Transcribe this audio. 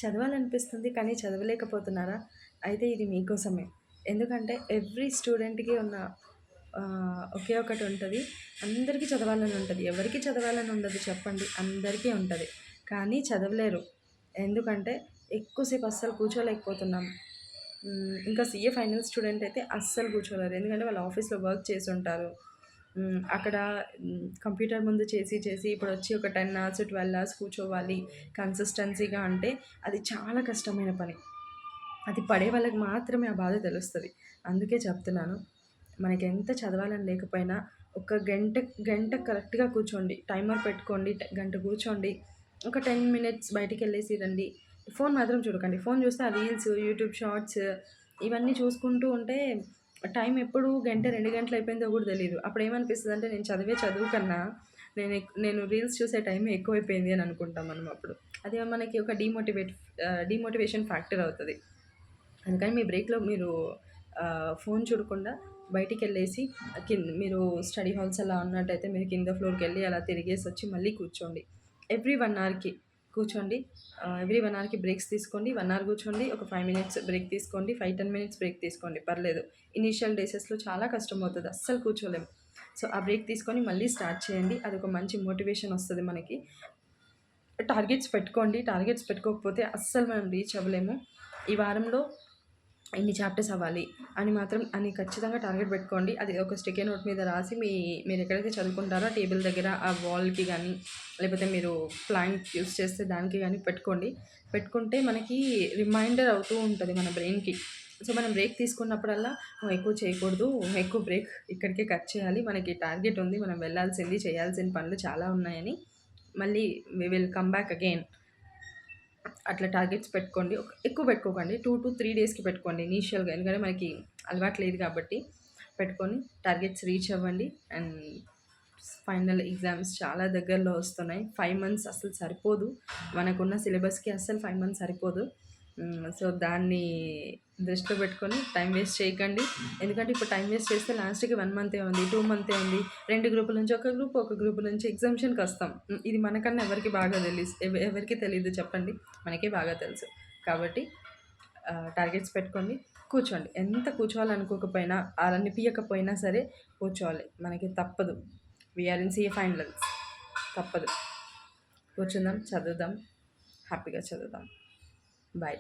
చదవాలనిపిస్తుంది కానీ చదవలేకపోతున్నారా? అయితే ఇది మీకోసమే. ఎందుకంటే ఎవ్రీ స్టూడెంట్‌కి ఉన్న ఒకే ఒకటి ఉంటది. అందరికీ చదవాలని ఉంటది. ఎవరికి చదవాలని ఉండదు చెప్పండి? అందరికీ ఉంటది. కానీ చదవలేరు. ఎందుకంటే ఎక్కువ సేపు అస్సలు కూర్చోలేకపోతున్నాం. ఇంకా సీఏ ఫైనల్ స్టూడెంట్ అయితే అస్సలు కూర్చోలేరు. ఎందుకంటే వాళ్ళు ఆఫీస్‌లో వర్క్ చేసుంటారు. అక్కడ కంప్యూటర్ ముందు చేసి, చేసి ఇప్పుడొచ్చి ఒక 10 అవర్స్, 12 అవర్స్ కూర్చోవాలి కన్సిస్టెన్సీగా అంటే అది చాలా కష్టమైన పని. అది పడే వాళ్ళకి మాత్రమే ఆ బాధ తెలుస్తది. అందుకే చెప్తున్నాను. మనకెంత చదవాలని లేకపోయినా ఒక గంట కరెక్ట్‌గా కూర్చోండి. టైమర్ పెట్టుకోండి. గంట కూర్చోండి. ఒక 10 మినిట్స్ బయటికెళ్ళేసి రండి. ఫోను మాత్రం చూడకండి. ఫోను చూస్తే ఆ రీల్స్, యూట్యూబ్ షార్ట్స్ ఇవన్నీ చూసుకుంటూ ఉంటే టైం ఎప్పుడు గంట, 2 గంటలు అయిపోయిందో కూడా తెలీదు. అప్పుడేమనిపిస్తదంటే నేను చదివే చదువు కన్నా నేను రీల్స్ చూసే టైమే ఎక్కువైపోయింది అని అనుకుంటాం మనం అప్పుడు. అది మనకి ఒక డీమోటివేషన్ ఫ్యాక్టర్ అవుతది. అందుకని మీ బ్రేక్‌లో మీరు ఫోను చూడకుండా బయటికెళ్ళేసి మీరు స్టడీ హాల్స్ అలా ఉన్నట్టయితే మీరు కింద ఫ్లోర్‌కెళ్ళి అలా తిరిగేసొచ్చి మళ్ళీ కూర్చోండి. ఎవ్రీ 1 అవర్‌కి కూర్చోండి. ఎవ్రీ 1 అవర్‌కి బ్రేక్స్ తీసుకోండి. 1 అవర్ కూర్చోండి. ఒక 5 మినిట్స్ బ్రేక్ తీసుకోండి. 5, 10 మినిట్స్ బ్రేక్ తీసుకోండి. పర్లేదు. ఇనీషియల్ డేసెస్‌లో చాలా కష్టమవుతది. అస్సలు కూర్చోలేము. సో, ఆ బ్రేక్ తీసుకొని మళ్ళీ స్టార్ట్ చేయండి. అదొక మంచి మోటివేషన్ ఒస్తది మనకి. టార్గెట్స్ పెట్టుకోండి. టార్గెట్స్ పెట్టుకోకపోతే అస్సలు మనం రీచ్ అవ్వలేము. ఈ వారంలో ఇన్ని చాప్టర్స్ అవ్వాలి అని ఖచ్చితంగా టార్గెట్ పెట్టుకోండి. అది ఒక స్టిక్కీ నోట్ మీద రాసి మీరెక్కడైతే చదువుకుంటారో ఆ టేబుల్ దగ్గర ఆ వాల్‌కి గానీ, లేకపోతే మీరు ప్లాంక్ యూజ్ చేస్తే దానికి గానీ పెట్టుకోండి. పెట్టుకుంటే మనకి రిమైండర్ అవుతూ ఉంటది మన బ్రెయిన్‌కి. సో, మనం బ్రేక్ తీసుకున్నప్పుడల్లా ఎక్కువ చేయకూడదు. ఎక్కువ బ్రేక్ ఇక్కడికే కట్ చేయాలి. మనకి టార్గెట్ ఉంది. మనం వెళ్ళాల్సింది, చేయాల్సిన పనులు చాలా ఉన్నాయని మళ్ళీ we will come back again. అట్లా టార్గెట్స్ పెట్టుకోండి. ఎక్కువ పెట్టుకోకండి. 2-3 డేస్‌కి పెట్టుకోండి ఇనీషియల్‌గా. ఎందుకంటే మనకి అలవాటు లేదు కాబట్టి పెట్టుకొని టార్గెట్స్ రీచ్ అవ్వండి. అండ్ ఫైనల్ ఎగ్జామ్స్ చాలా దగ్గరలో వస్తున్నాయి. 5 మంత్స్ అస్సలు సరిపోదు. మనకున్న సిలబస్‌కి అస్సలు 5 మంత్స్ సరిపోదు. సో, దాన్ని దృష్టిలో పెట్టుకొని టైం వేస్ట్ చేయకండి. ఎందుకంటే ఇప్పుడు టైం వేస్ట్ చేస్తే లాస్ట్‌కి 1 మంతే ఉంది, 2 మంతే ఉంది. 2 గ్రూపుల నుంచి ఒక గ్రూప్, ఒక గ్రూప్ నుంచి ఎగ్జామ్షన్‌కొస్తాం. ఇది మనకన్నా ఎవరికి బాగా ఎవరికీ తెలీదు చెప్పండి. మనకే బాగా తెలుసు. కాబట్టి టార్గెట్స్ పెట్టుకోండి. కూర్చోండి. ఎంత కూర్చోవాలనుకోకపోయినా, అనిపియకపోయినా సరే కూర్చోవాలి. మనకి తప్పదు. We are in CA finals. తప్పదు. కూర్చుందాం, చదువుదాం, హ్యాపీగా చదువుదాం. బాయ్.